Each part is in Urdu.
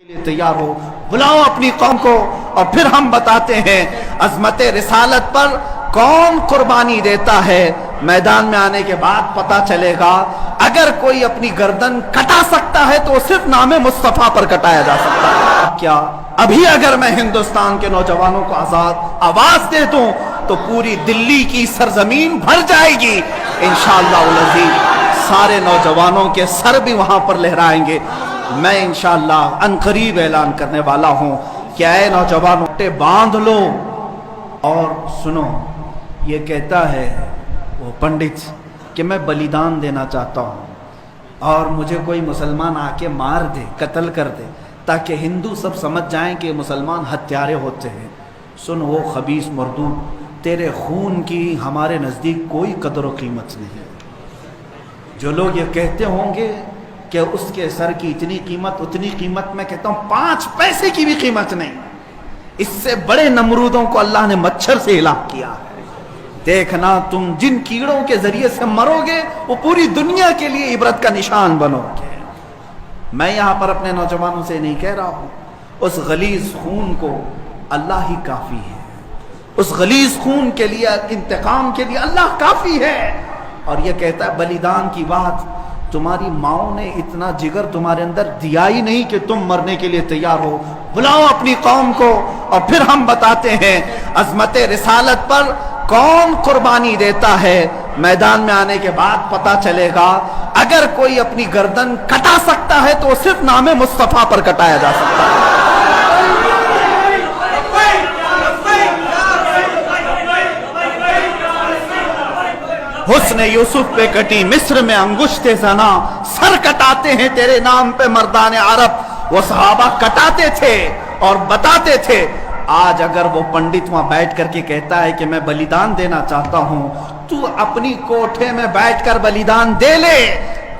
کے لیے تیار ہو، بلاؤ اپنی قوم کو اور پھر ہم بتاتے ہیں عظمت رسالت پر کون قربانی دیتا ہے۔ میدان میں آنے کے بعد پتہ چلے گا۔ اگر کوئی اپنی گردن کٹا سکتا ہے تو صرف نام مصطفیٰ پر کٹایا جا سکتا ہے۔ کیا ابھی اگر میں ہندوستان کے نوجوانوں کو آزاد آواز دے دوں تو پوری دلی کی سرزمین بھر جائے گی انشاءاللہ العزیز۔ سارے نوجوانوں کے سر بھی وہاں پر لہرائیں گے۔ میں انشاءاللہ عنقریب اعلان کرنے والا ہوں کہ اے نوجوانوں باندھ لو اور سنو۔ یہ کہتا ہے وہ پنڈت کہ میں بلیدان دینا چاہتا ہوں اور مجھے کوئی مسلمان آ کے مار دے، قتل کر دے، تاکہ ہندو سب سمجھ جائیں کہ مسلمان ہتھیارے ہوتے ہیں۔ سن وہ خبیث مردود، تیرے خون کی ہمارے نزدیک کوئی قدر و قیمت نہیں۔ جو لوگ یہ کہتے ہوں گے کہ اس کے سر کی اتنی قیمت اتنی قیمت، میں کہتا ہوں 5 پیسے کی بھی قیمت نہیں۔ اس سے بڑے نمرودوں کو اللہ نے مچھر سے ہلاک کیا ہے۔ دیکھنا تم جن کیڑوں کے ذریعے سے مرو گے وہ پوری دنیا کے لیے عبرت کا نشان بنو گے۔ میں یہاں پر اپنے نوجوانوں سے نہیں کہہ رہا ہوں، اس غلیظ خون کو اللہ ہی کافی ہے۔ اس غلیظ خون کے لیے، انتقام کے لیے اللہ کافی ہے۔ اور یہ کہتا ہے بلیدان کی بات، تمہاری ماؤں نے اتنا جگر تمہارے اندر دیا ہی نہیں کہ تم مرنے کے لیے تیار ہو۔ بلاؤ اپنی قوم کو اور پھر ہم بتاتے ہیں عظمت رسالت پر کون قربانی دیتا ہے۔ میدان میں آنے کے بعد پتہ چلے گا۔ اگر کوئی اپنی گردن کٹا سکتا ہے تو صرف نام مصطفیٰ پر کٹایا جا سکتا ہے۔ حسن یوسف پہ کٹی مصر میں انگشت زنا، سر کٹاتے ہیں تیرے نام پہ مردان عرب۔ وہ صحابہ کٹاتے تھے اور بتاتے تھے۔ آج اگر وہ پنڈت وہاں بیٹھ کر کے کہتا ہے کہ میں بلیدان دینا چاہتا ہوں، تو اپنی کوٹھے میں بیٹھ کر بلیدان دے لے،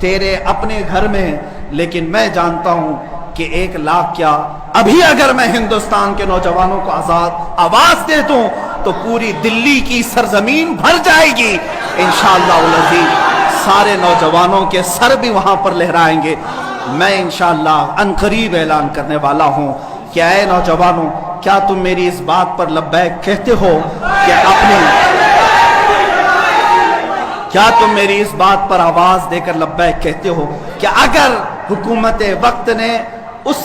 تیرے اپنے گھر میں۔ لیکن میں جانتا ہوں کہ 1 لاکھ کیا، ابھی اگر میں ہندوستان کے نوجوانوں کو آزاد آواز دے دوں تو پوری دلی کی سرزمین بھر جائے گی انشاءاللہ العزیز۔ سارے نوجوانوں کے سر بھی وہاں پر لہرائیں گے۔ میں انشاءاللہ عنقریب اعلان کرنے والا ہوں کہ اے نوجوانوں، کیا تم میری اس بات پر لبیک کہتے ہو کہ کیا تم میری اس بات پر آواز دے کر لبیک کہتے ہو کہ اگر حکومت وقت نے اس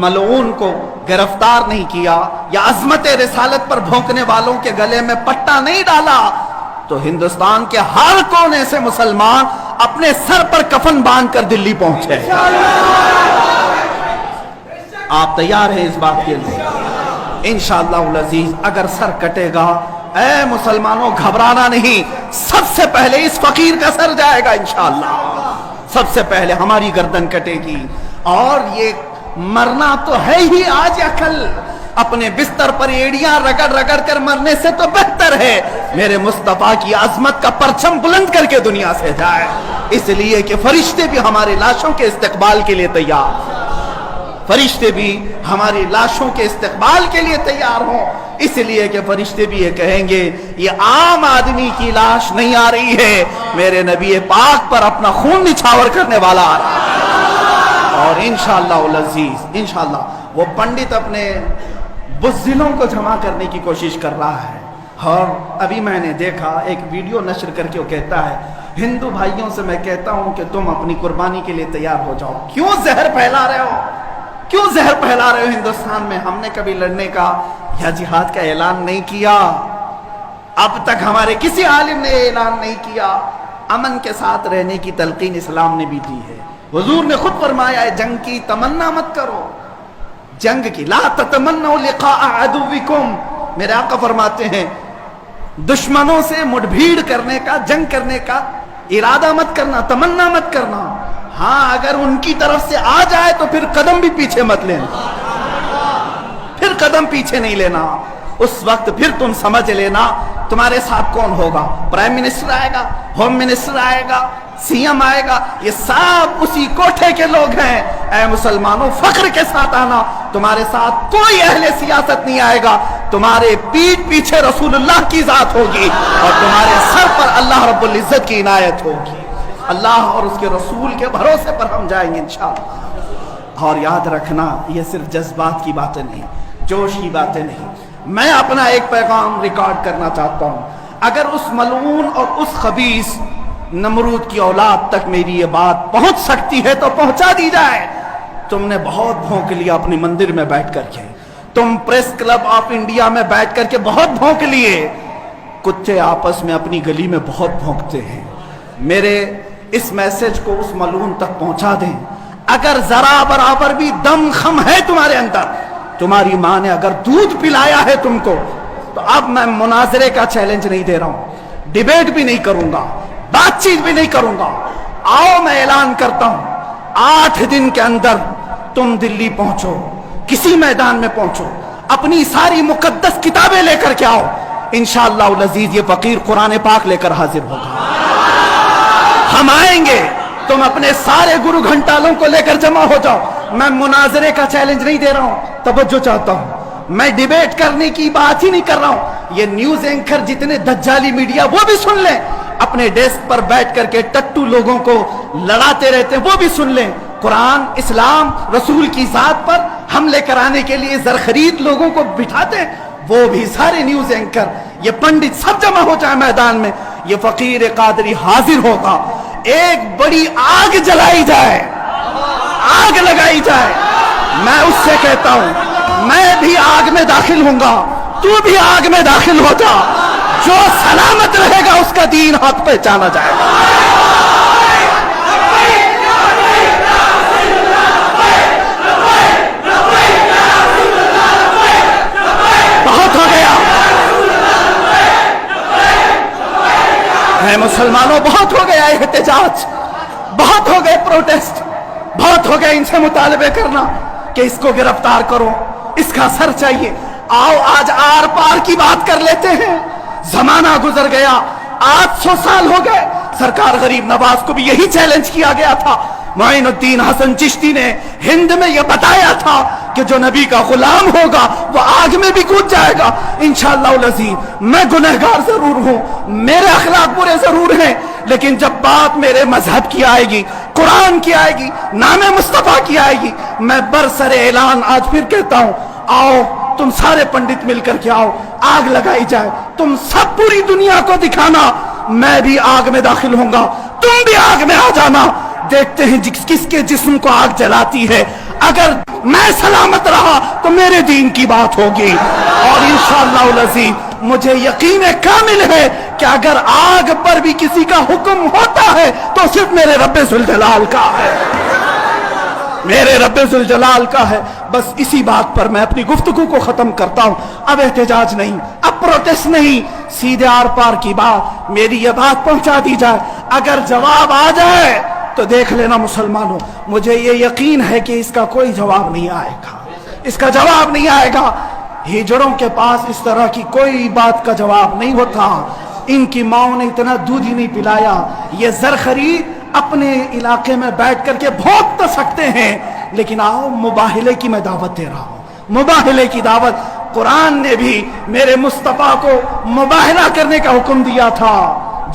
ملعون کو گرفتار نہیں کیا یا عظمت رسالت پر بھونکنے والوں کے گلے میں پٹا نہیں ڈالا تو ہندوستان کے ہر کونے سے مسلمان اپنے سر پر کفن باندھ کر دلی پہنچے؟ آپ تیار ہیں اس بات کے لیے؟ انشاءاللہ العزیز اگر سر کٹے گا، اے مسلمانوں گھبرانا نہیں، سب سے پہلے اس فقیر کا سر جائے گا انشاءاللہ۔ سب سے پہلے ہماری گردن کٹے گی۔ اور یہ مرنا تو ہے ہی آج یا کل، اپنے بستر پر ایڑیاں رگڑ رگڑ کر مرنے سے تو بہتر ہے میرے مصطفیٰ کی عظمت کا پرچم بلند کر کے دنیا سے جائے۔ اس لیے کہ فرشتے بھی ہماری لاشوں کے استقبال کے لیے تیار، فرشتے بھی ہماری لاشوں کے استقبال کے لیے تیار ہوں۔ اس لیے کہ فرشتے بھی یہ کہیں گے یہ عام آدمی کی لاش نہیں آ رہی ہے، میرے نبی پاک پر اپنا خون نچھاور کرنے والا آ رہا ہے۔ اور انشاءاللہ العزیز انشاءاللہ وہ پنڈت اپنے بزدلوں کو جمع کرنے کی کوشش کر رہا ہے۔ اور ابھی میں نے دیکھا ایک ویڈیو نشر کر کے وہ کہتا ہے ہندو بھائیوں سے میں کہتا ہوں کہ تم اپنی قربانی کے لیے تیار ہو جاؤ۔ کیوں زہر پھیلا رہے ہو؟ کیوں زہر پھیلا رہے ہو ہندوستان میں؟ ہم نے کبھی لڑنے کا یا جہاد کا اعلان نہیں کیا، اب تک ہمارے کسی عالم نے اعلان نہیں کیا۔ امن کے ساتھ رہنے کی تلقین اسلام نے بھی دی ہے۔ حضور نے خود فرمایا ہے جنگ کی تمنا مت کرو، جنگ کی لا تتمنوا لقاء عدوکم۔ میرے آقا فرماتے ہیں دشمنوں سے مٹ بھیڑ کرنے کا، جنگ کرنے کا ارادہ مت کرنا، تمنا مت کرنا۔ ہاں اگر ان کی طرف سے آ جائے تو پھر قدم بھی پیچھے مت لینا، پھر قدم پیچھے نہیں لینا۔ اس وقت پھر تم سمجھ لینا تمہارے ساتھ کون ہوگا، پرائم منسٹر آئے گا، ہوم منسٹر آئے گا، سی ایم آئے گا، یہ سب اسی کوٹھے کے لوگ ہیں۔ اے مسلمانوں فخر کے ساتھ آنا، تمہارے ساتھ کوئی اہل سیاست نہیں آئے گا، تمہارے پیٹھ پیچھے رسول اللہ کی ذات ہوگی اور تمہارے سر پر اللہ رب العزت کی عنایت ہوگی۔ اللہ اور اس کے رسول کے بھروسے پر ہم جائیں گے انشاءاللہ۔ اور یاد رکھنا یہ صرف جذبات کی باتیں نہیں، جوش کی باتیں نہیں، میں اپنا ایک پیغام ریکارڈ کرنا چاہتا ہوں۔ اگر اس ملعون اور اس خبیث نمرود کی اولاد تک میری یہ بات پہنچ سکتی ہے تو پہنچا دی جائے۔ تم نے بہت بھونک لیا اپنی مندر میں بیٹھ کر کے، تم پریس کلب آف انڈیا میں بیٹھ کر کے بہت بھونک لیے، کتے آپس میں اپنی گلی میں بہت بھونکتے ہیں۔ میرے اس میسج کو اس ملعون تک پہنچا دیں۔ اگر ذرا برابر بھی دم خم ہے تمہارے اندر، تمہاری ماں نے اگر دودھ پلایا ہے تم کو، تو اب میں مناظرے کا چیلنج نہیں دے رہا ہوں، ڈیبیٹ بھی نہیں کروں گا، بات چیت بھی نہیں کروں گا۔ آؤ میں اعلان کرتا ہوں، 8 دن کے اندر تم دلی پہنچو، کسی میدان میں پہنچو، اپنی ساری مقدس کتابیں لے کر کے آؤ، انشاءاللہ العزیز یہ فقیر قرآن پاک لے کر حاضر ہوگا۔ ہم آئیں گے، تم اپنے سارے گرو گھنٹالوں کو لے کر جمع ہو جاؤ۔ میں مناظرے کا چیلنج نہیں دے رہا ہوں، توجہ چاہتا ہوں، میں ڈیبیٹ کرنے کی بات ہی نہیں کر رہا ہوں۔ یہ نیوز اینکر جتنے دجالی میڈیا وہ بھی سن لیں، اپنے ڈیسک پر بیٹھ کر کے ٹٹو لوگوں کو لڑاتے رہتے ہیں وہ بھی سن لیں۔ قرآن، اسلام، رسول کی ذات پر حملے کرانے کے لیے زرخرید لوگوں کو بٹھاتے ہیں، وہ بھی سارے نیوز اینکر، یہ پنڈت سب جمع ہو جائے میدان میں، یہ فقیر قادری حاضر ہوگا، ایک بڑی آگ جلائی جائے، آگ لگائی جائے۔ میں اس سے کہتا ہوں میں بھی آگ میں داخل ہوں گا، تو بھی آگ میں داخل ہو جا، جو سلامت رہے گا اس کا دین حق پہچانا جائے گا۔ بہت ہو گیا اے مسلمانوں، بہت ہو گیا احتجاج، بہت ہو گئے پروٹیسٹ، بہت ہو گئے ان سے مطالبے کرنا کہ اس کو گرفتار کرو، اس کا سر چاہیے۔ آؤ آج آر پار کی بات کر لیتے ہیں۔ زمانہ گزر گیا، 800 سال ہو گئے، سرکار غریب نواز کو بھی یہی چیلنج کیا گیا تھا۔ معین الدین حسن چشتی نے ہند میں یہ بتایا تھا کہ جو نبی کا غلام ہوگا وہ آگ میں بھی کود جائے گا۔ انشاءاللہ العزیز میں گنہگار ضرور ہوں، میرے اخلاق برے ضرور ہیں، لیکن جب بات میرے مذہب کی آئے گی، قرآن کی آئے گی، نام مصطفیٰ کی آئے گی، میں برسر اعلان آج پھر کہتا ہوں، آؤ تم سارے پنڈت مل کر کے آؤ، آگ لگائی جائے، تم سب پوری دنیا کو دکھانا میں بھی آگ میں داخل ہوں گا، تم بھی آگ میں آ جانا، دیکھتے ہیں کس کے جسم کو آگ جلاتی ہے۔ اگر میں سلامت رہا تو میرے دین کی بات ہوگی، اور انشاءاللہ العزیز مجھے یقین کامل ہے کہ اگر آگ پر بھی کسی کا حکم ہوتا ہے تو صرف میرے رب ذوالجلال کا ہے، میرے رب ذوالجلال کا ہے۔ بس اسی بات پر میں اپنی گفتگو کو ختم کرتا ہوں۔ اب احتجاج نہیں، اب پروٹیسٹ نہیں، سیدھے آر پار کی بات، میری یہ بات پہنچا دی جائے۔ اگر جواب آ جائے تو دیکھ لینا مسلمانوں، مجھے یہ یقین ہے کہ اس کا کوئی جواب نہیں آئے گا، اس کا جواب نہیں آئے گا۔ ہجڑوں کے پاس اس طرح کی کوئی بات کا جواب نہیں ہوتا، ان کی ماؤں نے اتنا دودھ ہی نہیں پلایا۔ یہ زرخرید اپنے علاقے میں بیٹھ کر کے بھونک تو سکتے ہیں، لیکن آؤ مباہلے کی میں دعوت دے رہا ہوں، مباہلے کی دعوت۔ قرآن نے بھی میرے مصطفیٰ کو مباہلہ کرنے کا حکم دیا تھا۔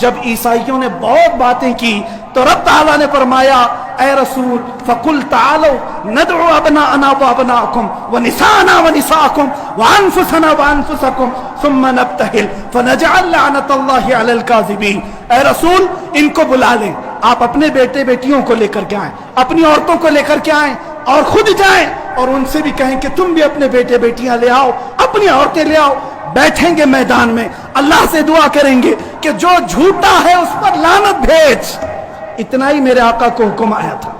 جب عیسائیوں نے بہت باتیں کی تو رب تعالیٰ نے فرمایا اے رسول فَقُلْ تَعَالَوْا نَدْعُ أَبْنَاءَنَا وَأَبْنَاءَكُمْ وَنِسَاءَنَا وَنِسَاءَكُمْ وَأَنفُسَنَا وَأَنفُسَكُمْ ثُمَّ نَبْتَهِلْ فَنَجْعَلْ لَعْنَةَ اللَّهِ عَلَى الْكَاذِبِينَ۔ اے رسول ان کو بلا لیں، آپ اپنے بیٹے بیٹیوں کو لے کر کے آئیں، اپنی عورتوں کو لے کر کے آئیں، اور خود جائیں اور ان سے بھی کہیں کہ تم بھی اپنے بیٹے بیٹیاں لے آؤ، اپنی عورتیں لے آؤ، بیٹھیں گے میدان میں، اللہ سے دعا کریں گے کہ جو جھوٹا ہے اس پر لعنت بھیج۔ اتنا ہی میرے آقا کو حکم آیا تھا۔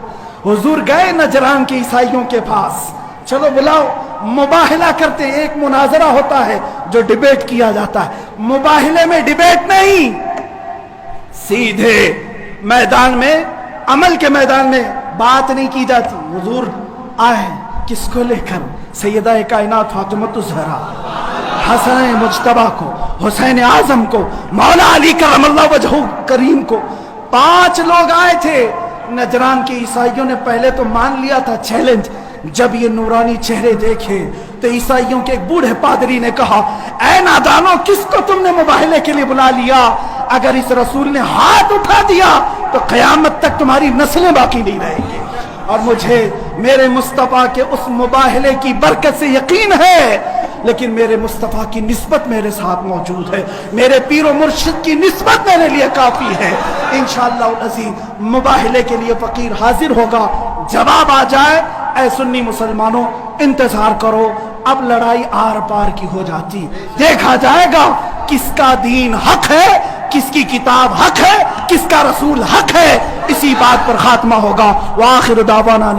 حضور گئے نجران کے عیسائیوں کے پاس، چلو بلاؤ، مباہلہ کرتے، ایک مناظرہ ہوتا ہے جو ڈیبیٹ کیا جاتا ہے، مباہلے میں ڈیبیٹ نہیں، سیدھے میدان میں، عمل کے میدان میں بات نہیں کی جاتی۔ حضور آئے کس کو لے کر؟ سیدہ کائنات فاطمۃ الزہرا، حسن مجتبیٰ کو، حسین اعظم کو، مولا علی کرم اللہ وجہہ کریم کو، 5 لوگ آئے تھے۔ نجران کے عیسائیوں نے پہلے تو مان لیا تھا چیلنج، جب یہ نورانی چہرے دیکھے تو عیسائیوں کے ایک بوڑھے پادری نے کہا اے نادانو، کس کو تم نے مباہلے کے لیے بلا لیا؟ اگر اس رسول نے ہاتھ اٹھا دیا تو قیامت تک تمہاری نسلیں باقی نہیں رہیں گی۔ اور مجھے میرے مصطفیٰ کے اس مباہلے کی برکت سے یقین ہے، لیکن میرے مصطفیٰ کی نسبت میرے ساتھ موجود ہے، میرے پیر و مرشد کی نسبت میرے لیے کافی ہے۔ انشاءاللہ العزیز مباہلے کے لیے فقیر حاضر ہوگا، جواب آ جائے اے سنی مسلمانوں انتظار کرو، اب لڑائی آر پار کی ہو جاتی، دیکھا جائے گا کس کا دین حق ہے، کس کی کتاب حق ہے، کس کا رسول حق ہے، اسی بات پر خاتمہ ہوگا۔ وآخر دعوانا